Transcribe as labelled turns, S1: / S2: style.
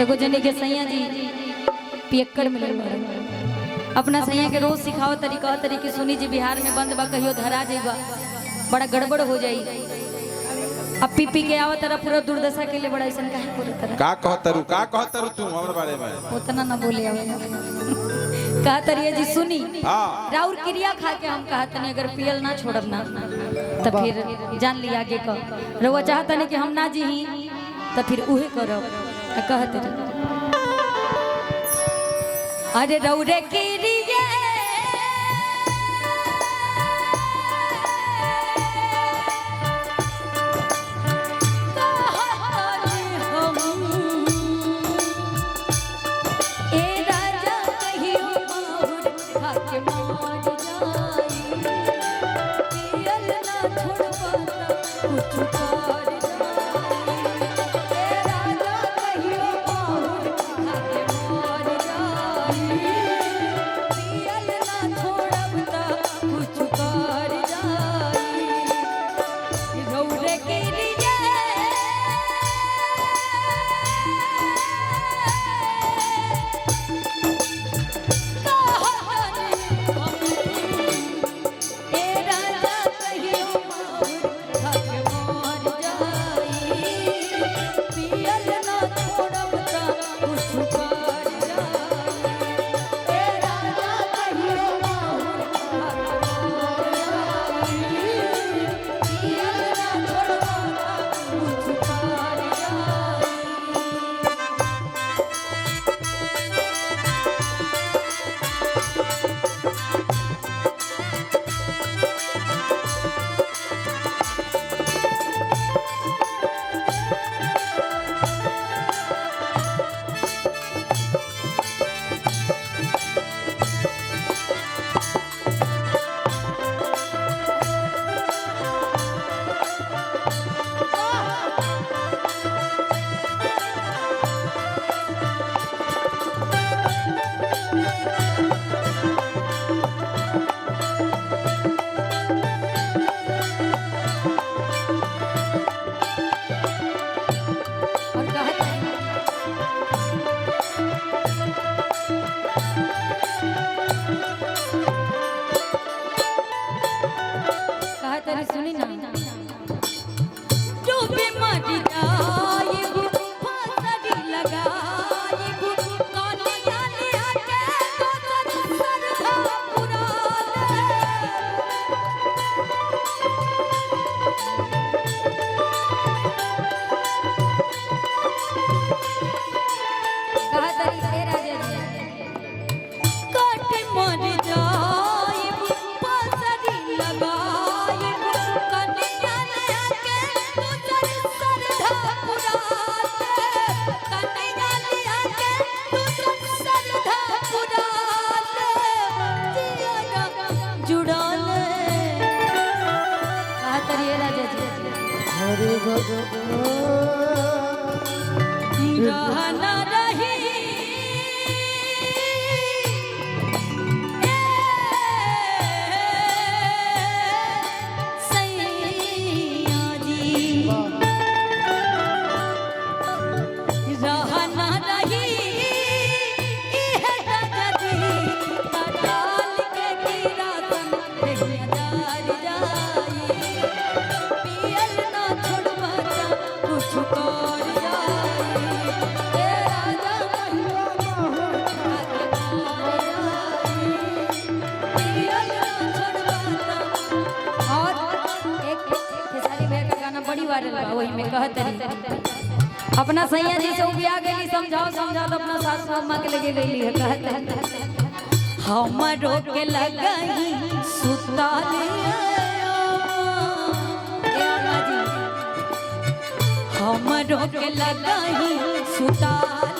S1: एगो जने के सैया जी पियक्कड़ मिलल बारे अपना सैया के रोज सिखाओ तरीका तरीके सुनी जी बिहार में बंद बा कहियो धरा जाइबा बड़ा गड़बड़ हो जाई। अब पी पी के आवत तरह पूरा दुर्दशा के लिए बड़ा ऐसा काहे बोलत तरह
S2: का कहतरू तू हमर बारे में
S1: उतना ना बोले आवे कहा तरिए जी सुनी
S2: हां
S1: राउर क्रिया खा के हम कहत नहीं अगर पियल ना छोड़ब ना तो फिर जान लिया आगे का रउआ चाहत नहीं कि हम ना जी तो फिर उहे करब कहत रही अरे रउरे क्रिया सुनी ना डूबे मरी जाए फांसी लगाए काने काने आके तो सरधा पुरा कहा तरी तेरा जैसे काट मर जाए फांसी लगाए रहना रही सैया जी रहना रही डाल के गिरा हजार जाए पियल ना छोड़वा कुछ कर वही में कहते अपना सैया जी से उबिया गई समझाओ समझाओ अपना सासू अम्मा के लगे गई है कहते हमरो के लगई सुताले हमरो के लगई सुताले